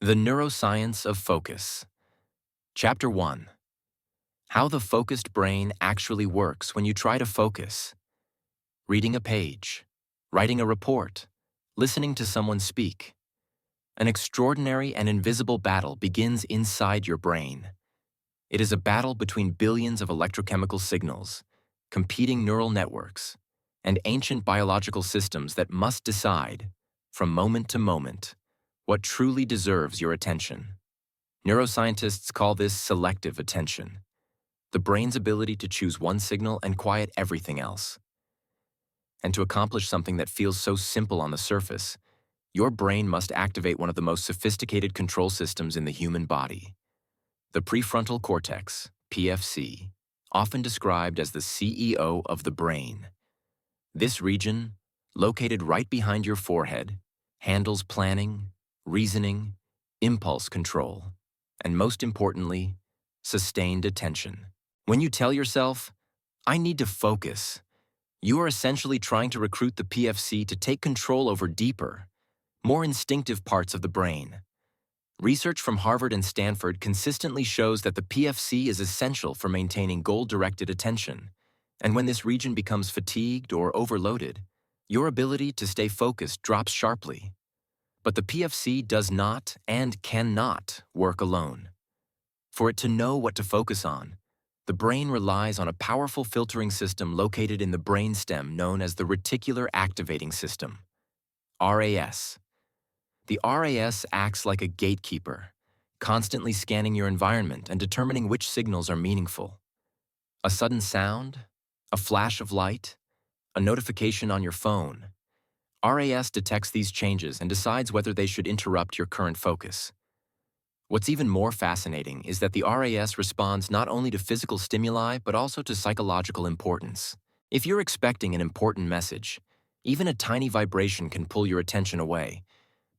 The Neuroscience of Focus. Chapter 1. How the focused brain actually works when you try to focus. Reading a page, writing a report, listening to someone speak. An extraordinary and invisible battle begins inside your brain. It is a battle between billions of electrochemical signals, competing neural networks, and ancient biological systems that must decide, from moment to moment, what truly deserves your attention. Neuroscientists call this selective attention, the brain's ability to choose one signal and quiet everything else. And to accomplish something that feels so simple on the surface, your brain must activate one of the most sophisticated control systems in the human body. The prefrontal cortex, PFC, often described as the CEO of the brain. This region, located right behind your forehead, handles planning, reasoning, impulse control, and most importantly, sustained attention. When you tell yourself, "I need to focus," you are essentially trying to recruit the PFC to take control over deeper, more instinctive parts of the brain. Research from Harvard and Stanford consistently shows that the PFC is essential for maintaining goal-directed attention, and when this region becomes fatigued or overloaded, your ability to stay focused drops sharply. But the PFC does not and cannot work alone. For it to know what to focus on, the brain relies on a powerful filtering system located in the brainstem known as the reticular activating system, RAS. The RAS acts like a gatekeeper, constantly scanning your environment and determining which signals are meaningful. A sudden sound, a flash of light, a notification on your phone. RAS detects these changes and decides whether they should interrupt your current focus. What's even more fascinating is that the RAS responds not only to physical stimuli but also to psychological importance. If you're expecting an important message, even a tiny vibration can pull your attention away,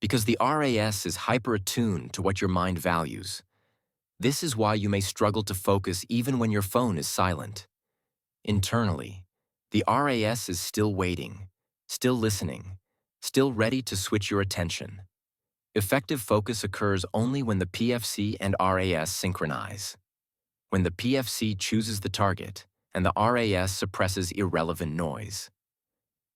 because the RAS is hyper-attuned to what your mind values. This is why you may struggle to focus even when your phone is silent. Internally, the RAS is still waiting, still listening, still ready to switch your attention. Effective focus occurs only when the PFC and RAS synchronize. When the PFC chooses the target and the RAS suppresses irrelevant noise.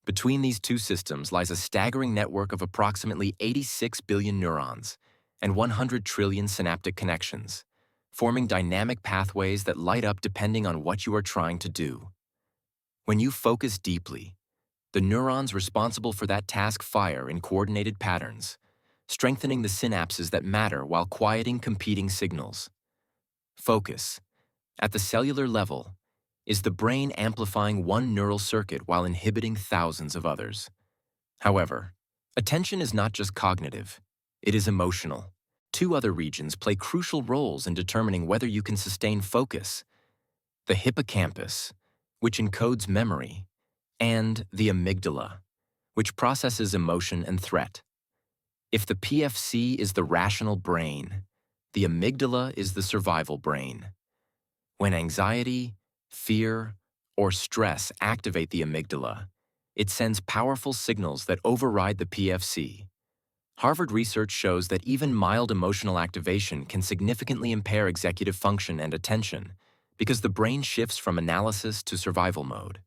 Between these two systems lies a staggering network of approximately 86 billion neurons and 100 trillion synaptic connections, forming dynamic pathways that light up depending on what you are trying to do. When you focus deeply, the neurons responsible for that task fire in coordinated patterns, strengthening the synapses that matter while quieting competing signals. Focus, at the cellular level, is the brain amplifying one neural circuit while inhibiting thousands of others. However, attention is not just cognitive, it is emotional. Two other regions play crucial roles in determining whether you can sustain focus: the hippocampus, which encodes memory, and the amygdala, which processes emotion and threat. If the PFC is the rational brain, the amygdala is the survival brain. When anxiety, fear, or stress activate the amygdala, it sends powerful signals that override the PFC. Harvard research shows that even mild emotional activation can significantly impair executive function and attention because the brain shifts from analysis to survival mode.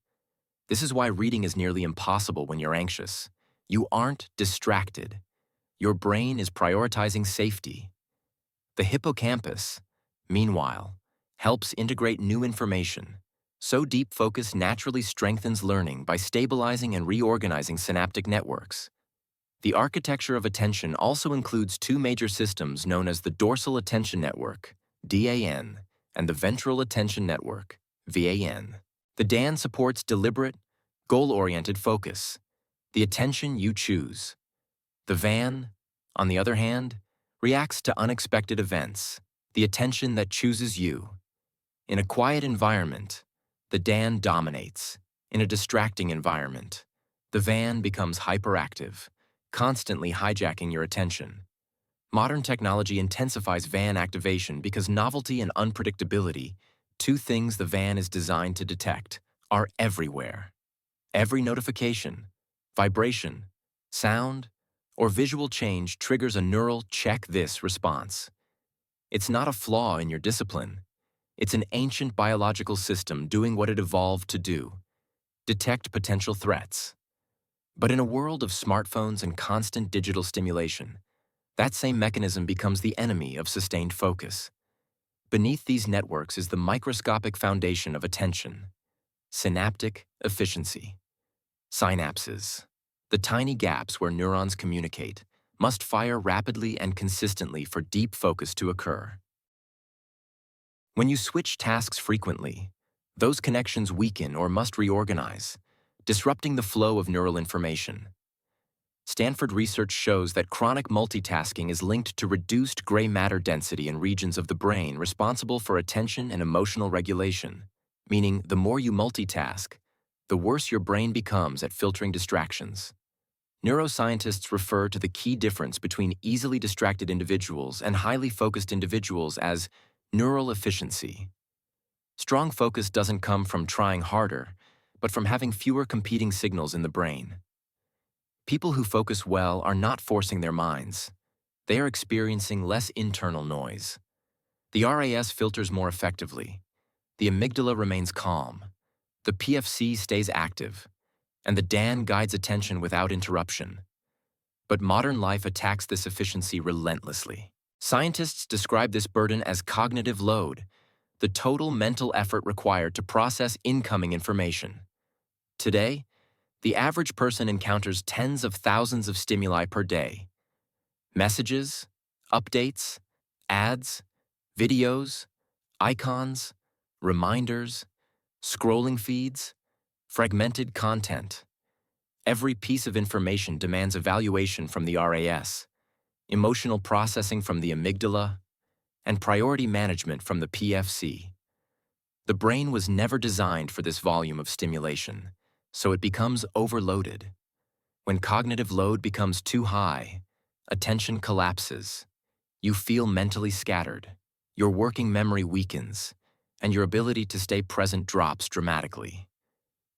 This is why reading is nearly impossible when you're anxious. You aren't distracted. Your brain is prioritizing safety. The hippocampus, meanwhile, helps integrate new information. So deep focus naturally strengthens learning by stabilizing and reorganizing synaptic networks. The architecture of attention also includes two major systems known as the dorsal attention network, DAN, and the ventral attention network, VAN. The DAN supports deliberate, goal-oriented focus, the attention you choose. The VAN, on the other hand, reacts to unexpected events, the attention that chooses you. In a quiet environment, the DAN dominates. In a distracting environment, the VAN becomes hyperactive, constantly hijacking your attention. Modern technology intensifies VAN activation because novelty and unpredictability, two things the VAN is designed to detect, are everywhere. Every notification, vibration, sound, or visual change triggers a neural check this response. It's not a flaw in your discipline. It's an ancient biological system doing what it evolved to do: detect potential threats. But in a world of smartphones and constant digital stimulation, that same mechanism becomes the enemy of sustained focus. Beneath these networks is the microscopic foundation of attention: synaptic efficiency. Synapses, the tiny gaps where neurons communicate, must fire rapidly and consistently for deep focus to occur. When you switch tasks frequently, those connections weaken or must reorganize, disrupting the flow of neural information. Stanford research shows that chronic multitasking is linked to reduced gray matter density in regions of the brain responsible for attention and emotional regulation, meaning the more you multitask, the worse your brain becomes at filtering distractions. Neuroscientists refer to the key difference between easily distracted individuals and highly focused individuals as neural efficiency. Strong focus doesn't come from trying harder, but from having fewer competing signals in the brain. People who focus well are not forcing their minds. They are experiencing less internal noise. The RAS filters more effectively. The amygdala remains calm. The PFC stays active. And the DAN guides attention without interruption. But modern life attacks this efficiency relentlessly. Scientists describe this burden as cognitive load, the total mental effort required to process incoming information. Today, the average person encounters tens of thousands of stimuli per day. Messages, updates, ads, videos, icons, reminders, scrolling feeds, fragmented content. Every piece of information demands evaluation from the RAS, emotional processing from the amygdala, and priority management from the PFC. The brain was never designed for this volume of stimulation, so it becomes overloaded. When cognitive load becomes too high, attention collapses. You feel mentally scattered, your working memory weakens, and your ability to stay present drops dramatically.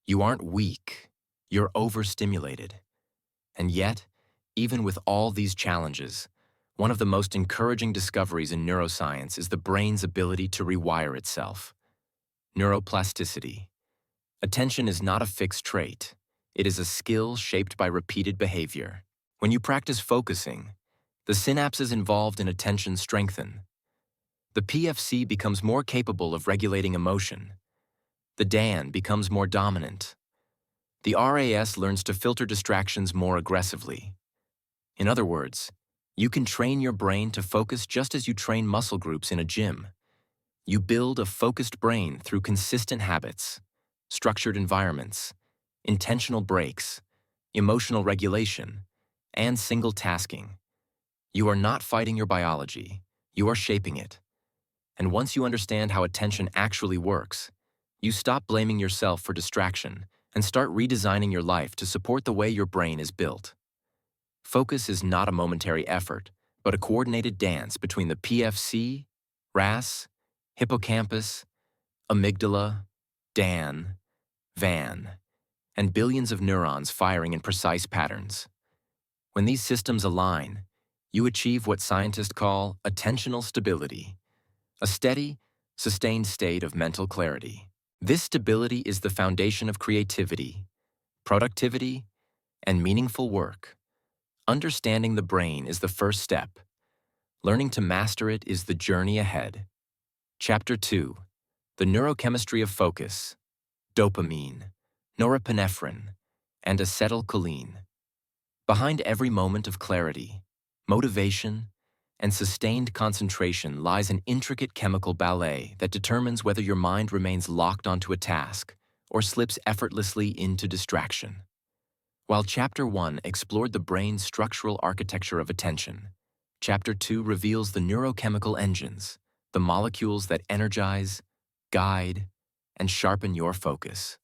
You aren't weak, you're overstimulated. And yet, even with all these challenges, one of the most encouraging discoveries in neuroscience is the brain's ability to rewire itself. Neuroplasticity. Attention is not a fixed trait. It is a skill shaped by repeated behavior. When you practice focusing, the synapses involved in attention strengthen. The PFC becomes more capable of regulating emotion. The DAN becomes more dominant. The RAS learns to filter distractions more aggressively. In other words, you can train your brain to focus just as you train muscle groups in a gym. You build a focused brain through consistent habits, structured environments, intentional breaks, emotional regulation, and single tasking. You are not fighting your biology, you are shaping it. And once you understand how attention actually works, you stop blaming yourself for distraction and start redesigning your life to support the way your brain is built. Focus is not a momentary effort, but a coordinated dance between the PFC, RAS, hippocampus, amygdala, DAN, VAN, and billions of neurons firing in precise patterns. When these systems align, you achieve what scientists call attentional stability, a steady, sustained state of mental clarity. This stability is the foundation of creativity, productivity, and meaningful work. Understanding the brain is the first step. Learning to master it is the journey ahead. Chapter 2. The Neurochemistry of Focus. Dopamine, norepinephrine, and acetylcholine. Behind every moment of clarity, motivation, and sustained concentration lies an intricate chemical ballet that determines whether your mind remains locked onto a task or slips effortlessly into distraction. While Chapter 1 explored the brain's structural architecture of attention, Chapter 2 reveals the neurochemical engines, the molecules that energize, guide, and sharpen your focus.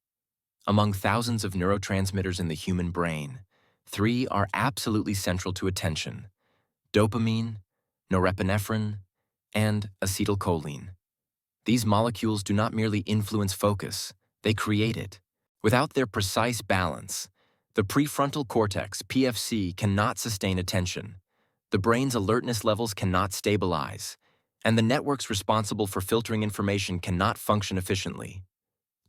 Among thousands of neurotransmitters in the human brain, 3 are absolutely central to attention: dopamine, norepinephrine, and acetylcholine. These molecules do not merely influence focus, they create it. Without their precise balance, The prefrontal cortex, PFC, cannot sustain attention. The brain's alertness levels cannot stabilize, and the networks responsible for filtering information cannot function efficiently.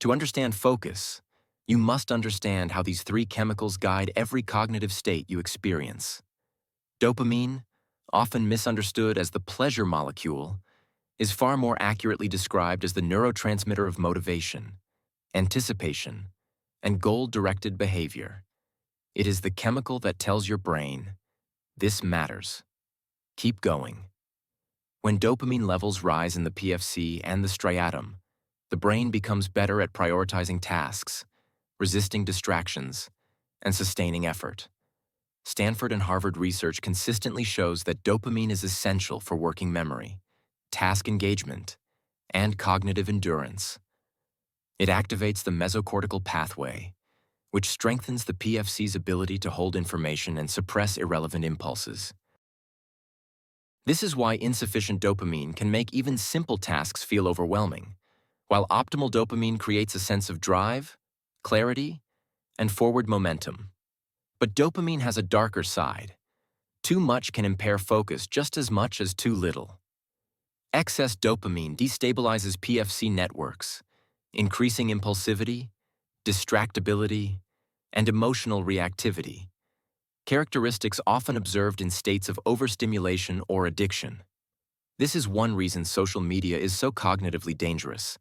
To understand focus, you must understand how these three chemicals guide every cognitive state you experience. Dopamine, often misunderstood as the pleasure molecule, is far more accurately described as the neurotransmitter of motivation, anticipation, and goal-directed behavior. It is the chemical that tells your brain, "This matters. Keep going." When dopamine levels rise in the PFC and the striatum, the brain becomes better at prioritizing tasks, resisting distractions, and sustaining effort. Stanford and Harvard research consistently shows that dopamine is essential for working memory, task engagement, and cognitive endurance. It activates the mesocortical pathway, which strengthens the PFC's ability to hold information and suppress irrelevant impulses. This is why insufficient dopamine can make even simple tasks feel overwhelming, while optimal dopamine creates a sense of drive, clarity, and forward momentum. But dopamine has a darker side. Too much can impair focus just as much as too little. Excess dopamine destabilizes PFC networks, increasing impulsivity, distractibility, and emotional reactivity, characteristics often observed in states of overstimulation or addiction. This is one reason social media is so cognitively dangerous.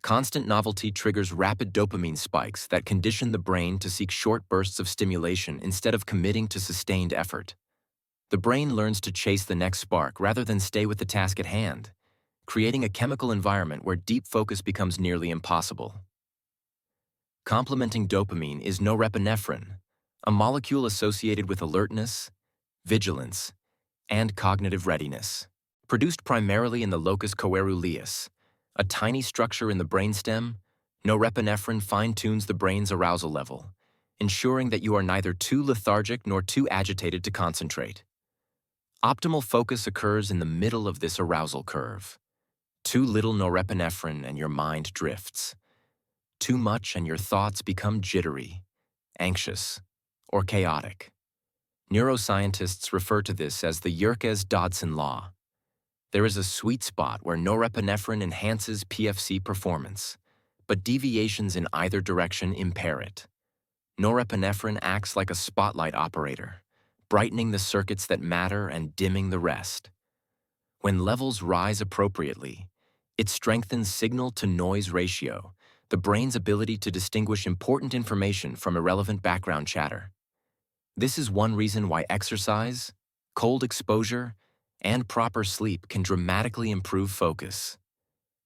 Constant novelty triggers rapid dopamine spikes that condition the brain to seek short bursts of stimulation instead of committing to sustained effort. The brain learns to chase the next spark rather than stay with the task at hand, creating a chemical environment where deep focus becomes nearly impossible. Complementing dopamine is norepinephrine, a molecule associated with alertness, vigilance, and cognitive readiness. Produced primarily in the locus coeruleus, a tiny structure in the brainstem, norepinephrine fine-tunes the brain's arousal level, ensuring that you are neither too lethargic nor too agitated to concentrate. Optimal focus occurs in the middle of this arousal curve. Too little norepinephrine and your mind drifts. Too much and your thoughts become jittery, anxious, or chaotic. Neuroscientists refer to this as the Yerkes-Dodson law. There is a sweet spot where norepinephrine enhances PFC performance, but deviations in either direction impair it. Norepinephrine acts like a spotlight operator, brightening the circuits that matter and dimming the rest. When levels rise appropriately, it strengthens signal-to-noise ratio, the brain's ability to distinguish important information from irrelevant background chatter. This is one reason why exercise, cold exposure, and proper sleep can dramatically improve focus.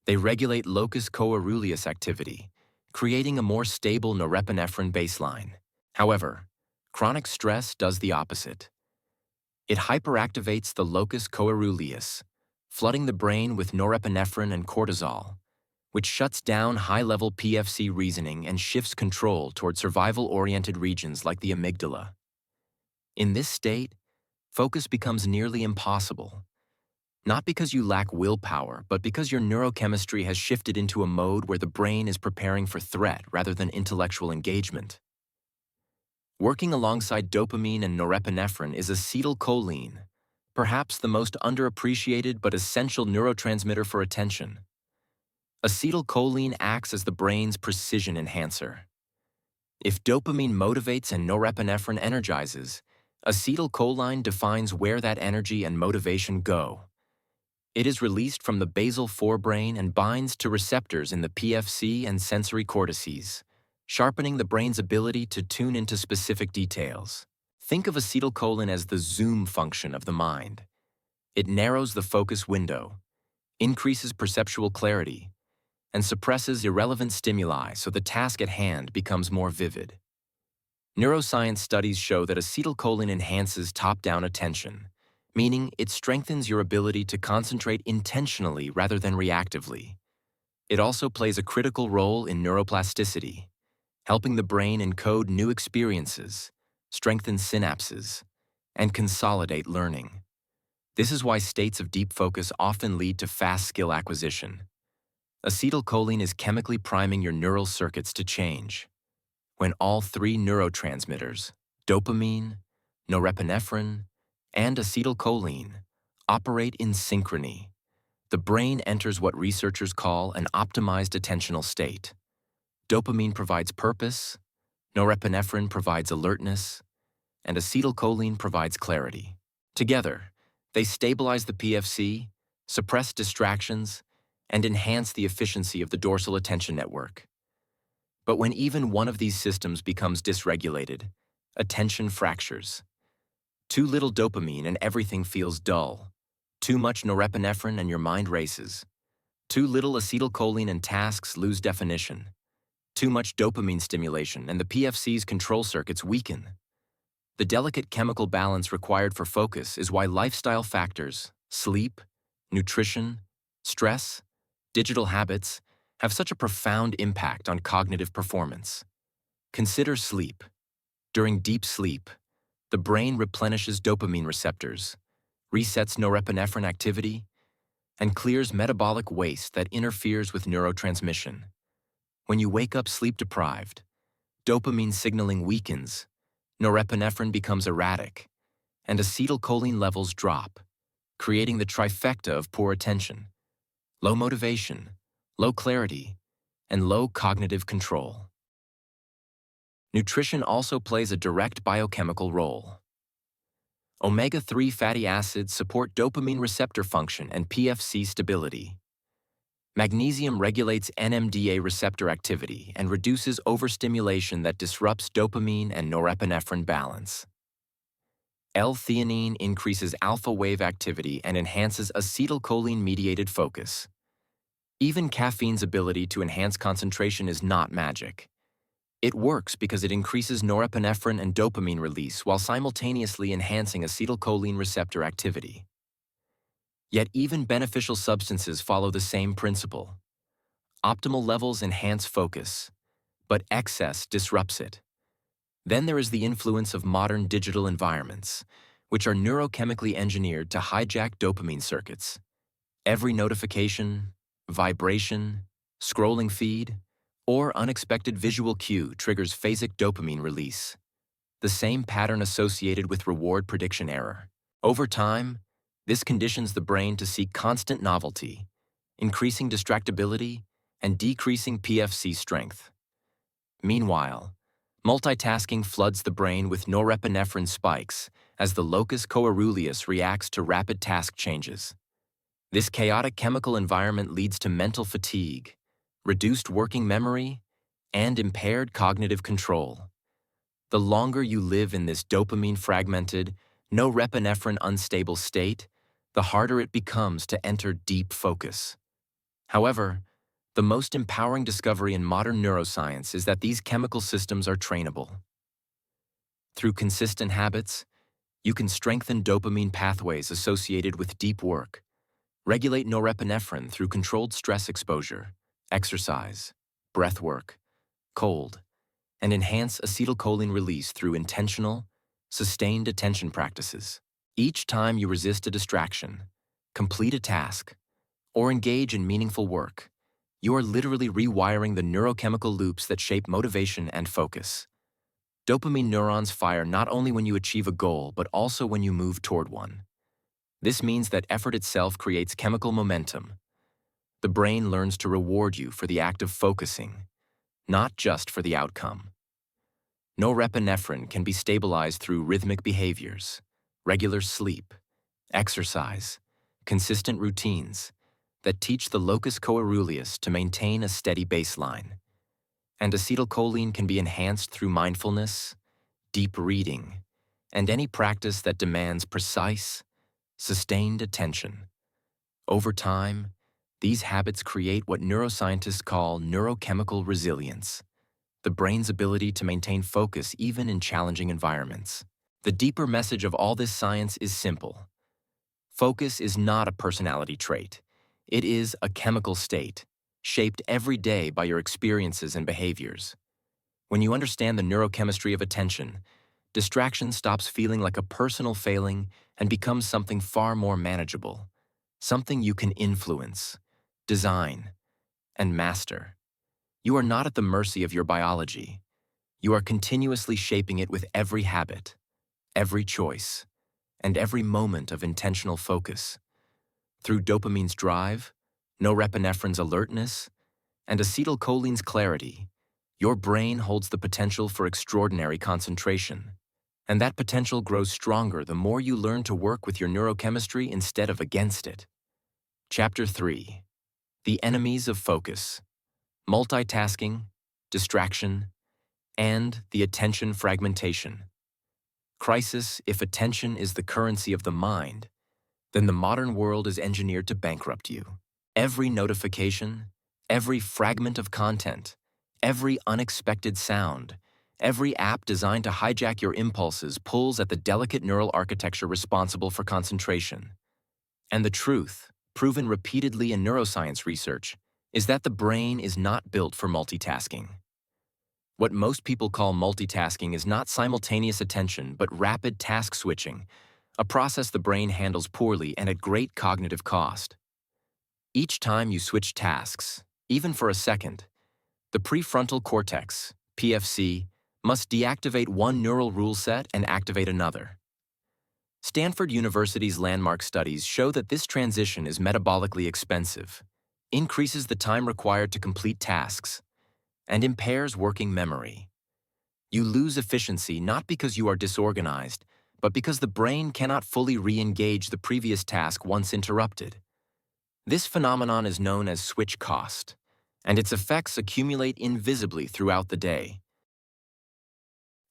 They regulate locus coeruleus activity, creating a more stable norepinephrine baseline. However, chronic stress does the opposite. It hyperactivates the locus coeruleus, flooding the brain with norepinephrine and cortisol, which shuts down high-level PFC reasoning and shifts control toward survival-oriented regions like the amygdala. In this state, focus becomes nearly impossible. Not because you lack willpower, but because your neurochemistry has shifted into a mode where the brain is preparing for threat rather than intellectual engagement. Working alongside dopamine and norepinephrine is acetylcholine, perhaps the most underappreciated but essential neurotransmitter for attention. Acetylcholine acts as the brain's precision enhancer. If dopamine motivates and norepinephrine energizes, acetylcholine defines where that energy and motivation go. It is released from the basal forebrain and binds to receptors in the PFC and sensory cortices, sharpening the brain's ability to tune into specific details. Think of acetylcholine as the zoom function of the mind. It narrows the focus window, increases perceptual clarity, and suppresses irrelevant stimuli so the task at hand becomes more vivid. Neuroscience studies show that acetylcholine enhances top-down attention, meaning it strengthens your ability to concentrate intentionally rather than reactively. It also plays a critical role in neuroplasticity, helping the brain encode new experiences, strengthen synapses, and consolidate learning. This is why states of deep focus often lead to fast skill acquisition. Acetylcholine is chemically priming your neural circuits to change. when all three neurotransmitters, dopamine, norepinephrine, and acetylcholine, operate in synchrony. The brain enters what researchers call an optimized attentional state. Dopamine provides purpose, norepinephrine provides alertness, and acetylcholine provides clarity. Together, they stabilize the PFC, suppress distractions, and enhance the efficiency of the dorsal attention network. But when even one of these systems becomes dysregulated, attention fractures. Too little dopamine and everything feels dull. Too much norepinephrine and your mind races. Too little acetylcholine and tasks lose definition. Too much dopamine stimulation and the PFC's control circuits weaken. The delicate chemical balance required for focus is why lifestyle factors, sleep, nutrition, stress, digital habits, have such a profound impact on cognitive performance. Consider sleep. During deep sleep, the brain replenishes dopamine receptors, resets norepinephrine activity, and clears metabolic waste that interferes with neurotransmission. When you wake up sleep-deprived, dopamine signaling weakens, norepinephrine becomes erratic, and acetylcholine levels drop, creating the trifecta of poor attention, low motivation, low clarity, and low cognitive control. Nutrition also plays a direct biochemical role. Omega-3 fatty acids support dopamine receptor function and PFC stability. Magnesium regulates NMDA receptor activity and reduces overstimulation that disrupts dopamine and norepinephrine balance. L-theanine increases alpha wave activity and enhances acetylcholine-mediated focus. Even caffeine's ability to enhance concentration is not magic. It works because it increases norepinephrine and dopamine release while simultaneously enhancing acetylcholine receptor activity. Yet even beneficial substances follow the same principle. Optimal levels enhance focus, but excess disrupts it. Then there is the influence of modern digital environments, which are neurochemically engineered to hijack dopamine circuits. Every notification, vibration, scrolling feed, or unexpected visual cue triggers phasic dopamine release, the same pattern associated with reward prediction error. Over time, this conditions the brain to seek constant novelty, increasing distractibility and decreasing PFC strength. Meanwhile, multitasking floods the brain with norepinephrine spikes as the locus coeruleus reacts to rapid task changes. This chaotic chemical environment leads to mental fatigue, reduced working memory, and impaired cognitive control. The longer you live in this dopamine-fragmented, norepinephrine unstable state, the harder it becomes to enter deep focus. However, the most empowering discovery in modern neuroscience is that these chemical systems are trainable. Through consistent habits, you can strengthen dopamine pathways associated with deep work, regulate norepinephrine through controlled stress exposure, exercise, breath work, cold, and enhance acetylcholine release through intentional, sustained attention practices. Each time you resist a distraction, complete a task, or engage in meaningful work, you are literally rewiring the neurochemical loops that shape motivation and focus. Dopamine neurons fire not only when you achieve a goal, but also when you move toward one. This means that effort itself creates chemical momentum. The brain learns to reward you for the act of focusing, not just for the outcome. Norepinephrine can be stabilized through rhythmic behaviors, regular sleep, exercise, consistent routines that teach the locus coeruleus to maintain a steady baseline. And acetylcholine can be enhanced through mindfulness, deep reading, and any practice that demands precise, sustained attention. Over time, these habits create what neuroscientists call neurochemical resilience, the brain's ability to maintain focus even in challenging environments. The deeper message of all this science is simple. Focus is not a personality trait. It is a chemical state, shaped every day by your experiences and behaviors. When you understand the neurochemistry of attention, distraction stops feeling like a personal failing and becomes something far more manageable, something you can influence, design, and master. You are not at the mercy of your biology. You are continuously shaping it with every habit, every choice, and every moment of intentional focus. Through dopamine's drive, norepinephrine's alertness, and acetylcholine's clarity, your brain holds the potential for extraordinary concentration. And that potential grows stronger the more you learn to work with your neurochemistry instead of against it. Chapter 3. The Enemies of Focus: Multitasking, Distraction, and the Attention Fragmentation. Crisis: if attention is the currency of the mind, then the modern world is engineered to bankrupt you. Every notification, every fragment of content, every unexpected sound, every app designed to hijack your impulses pulls at the delicate neural architecture responsible for concentration. And the truth, proven repeatedly in neuroscience research, is that the brain is not built for multitasking. What most people call multitasking is not simultaneous attention but rapid task switching, a process the brain handles poorly and at great cognitive cost. Each time you switch tasks, even for a second, the prefrontal cortex, PFC, must deactivate one neural rule set and activate another. Stanford University's landmark studies show that this transition is metabolically expensive, increases the time required to complete tasks, and impairs working memory. You lose efficiency not because you are disorganized, but because the brain cannot fully re-engage the previous task once interrupted. This phenomenon is known as switch cost, and its effects accumulate invisibly throughout the day.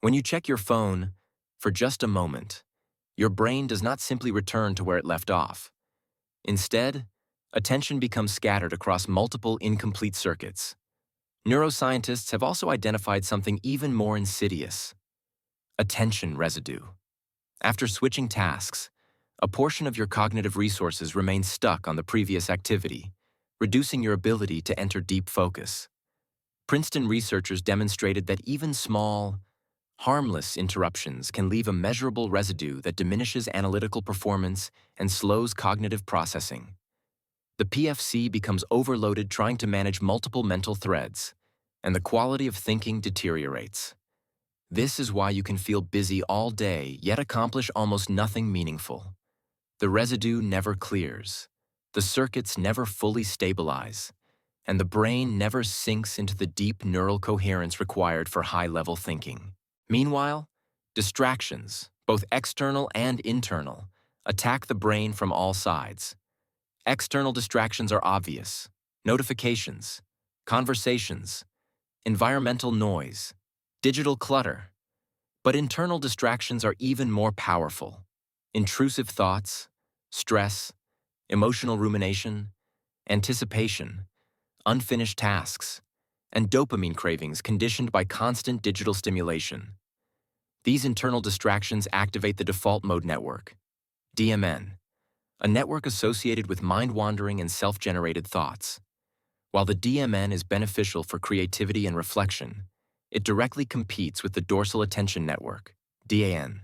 When you check your phone, for just a moment, your brain does not simply return to where it left off. Instead, attention becomes scattered across multiple incomplete circuits. Neuroscientists have also identified something even more insidious: attention residue. After switching tasks, a portion of your cognitive resources remains stuck on the previous activity, reducing your ability to enter deep focus. Princeton researchers demonstrated that even small, harmless interruptions can leave a measurable residue that diminishes analytical performance and slows cognitive processing. The PFC becomes overloaded trying to manage multiple mental threads, and the quality of thinking deteriorates. This is why you can feel busy all day yet accomplish almost nothing meaningful. The residue never clears, the circuits never fully stabilize, and the brain never sinks into the deep neural coherence required for high-level thinking. Meanwhile, distractions, both external and internal, attack the brain from all sides. External distractions are obvious: notifications, conversations, environmental noise, digital clutter. But internal distractions are even more powerful: intrusive thoughts, stress, emotional rumination, anticipation, unfinished tasks, and dopamine cravings conditioned by constant digital stimulation. These internal distractions activate the default mode network, DMN, a network associated with mind-wandering and self-generated thoughts. While the DMN is beneficial for creativity and reflection, it directly competes with the dorsal attention network, DAN,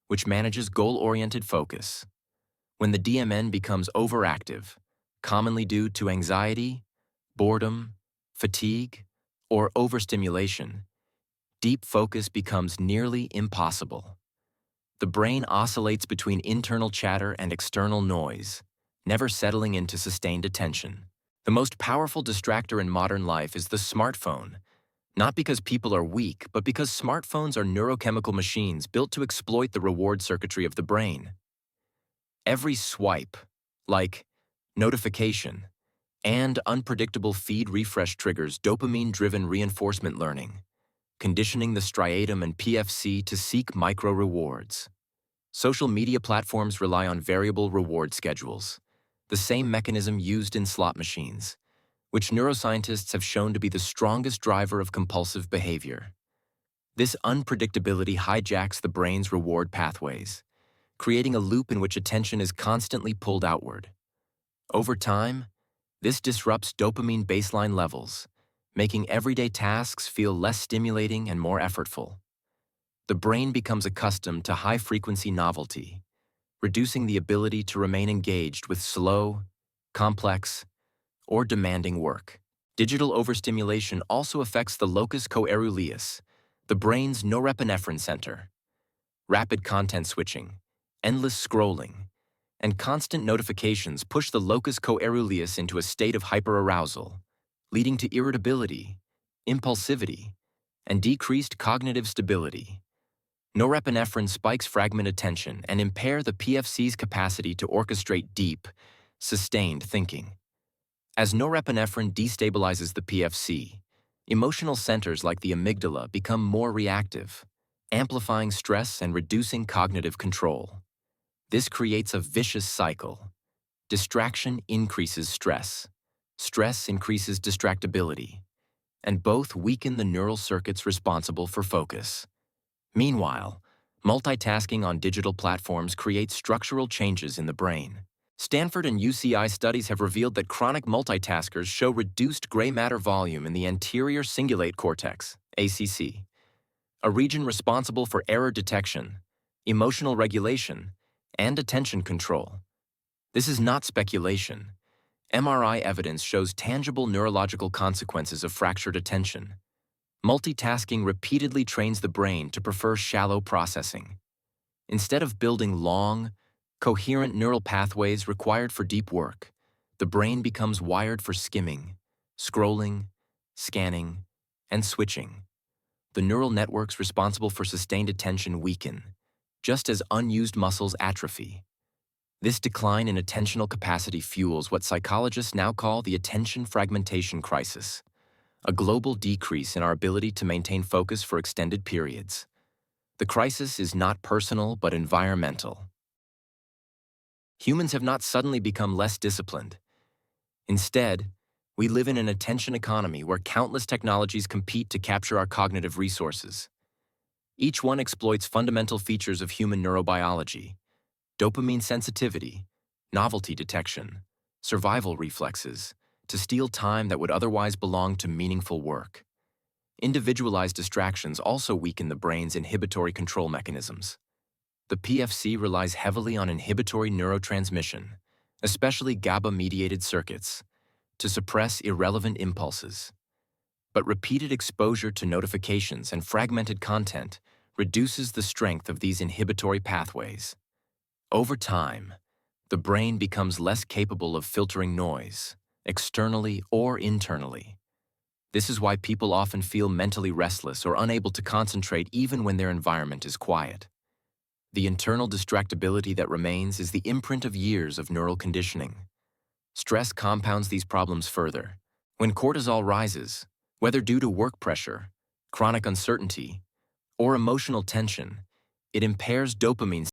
which manages goal-oriented focus. When the DMN becomes overactive, commonly due to anxiety, boredom, fatigue, or overstimulation, deep focus becomes nearly impossible. The brain oscillates between internal chatter and external noise, never settling into sustained attention. The most powerful distractor in modern life is the smartphone, not because people are weak, but because smartphones are neurochemical machines built to exploit the reward circuitry of the brain. Every swipe, like notification, and unpredictable feed refresh triggers dopamine-driven reinforcement learning, conditioning the striatum and PFC to seek micro-rewards. Social media platforms rely on variable reward schedules, the same mechanism used in slot machines, which neuroscientists have shown to be the strongest driver of compulsive behavior. This unpredictability hijacks the brain's reward pathways, creating a loop in which attention is constantly pulled outward. Over time, this disrupts dopamine baseline levels, making everyday tasks feel less stimulating and more effortful. The brain becomes accustomed to high-frequency novelty, reducing the ability to remain engaged with slow, complex, or demanding work. Digital overstimulation also affects the locus coeruleus, The brain's norepinephrine center. Rapid content switching, endless scrolling, and constant notifications push the locus coeruleus into a state of hyperarousal, leading to irritability, impulsivity, and decreased cognitive stability. Norepinephrine spikes fragment attention and impair the PFC's capacity to orchestrate deep, sustained thinking. As norepinephrine destabilizes the PFC, emotional centers like the amygdala become more reactive, amplifying stress and reducing cognitive control. This creates a vicious cycle. Distraction increases stress. Stress increases distractibility, and both weaken the neural circuits responsible for focus. Meanwhile, multitasking on digital platforms creates structural changes in the brain. Stanford and UCI studies have revealed that chronic multitaskers show reduced gray matter volume in the anterior cingulate cortex, ACC, a region responsible for error detection, emotional regulation, and attention control. This is not speculation. MRI evidence shows tangible neurological consequences of fractured attention. Multitasking repeatedly trains the brain to prefer shallow processing. Instead of building long, coherent neural pathways required for deep work, the brain becomes wired for skimming, scrolling, scanning, and switching. The neural networks responsible for sustained attention weaken, just as unused muscles atrophy. This decline in attentional capacity fuels what psychologists now call the attention fragmentation crisis, a global decrease in our ability to maintain focus for extended periods. The crisis is not personal but environmental. Humans have not suddenly become less disciplined. Instead, we live in an attention economy where countless technologies compete to capture our cognitive resources. Each one exploits fundamental features of human neurobiology: dopamine sensitivity, novelty detection, survival reflexes, to steal time that would otherwise belong to meaningful work. Individualized distractions also weaken the brain's inhibitory control mechanisms. The PFC relies heavily on inhibitory neurotransmission, especially GABA-mediated circuits, to suppress irrelevant impulses. But repeated exposure to notifications and fragmented content reduces the strength of these inhibitory pathways. Over time, the brain becomes less capable of filtering noise, externally or internally. This is why people often feel mentally restless or unable to concentrate even when their environment is quiet. The internal distractibility that remains is the imprint of years of neural conditioning. Stress compounds these problems further. When cortisol rises, whether due to work pressure, chronic uncertainty, or emotional tension, it impairs dopamine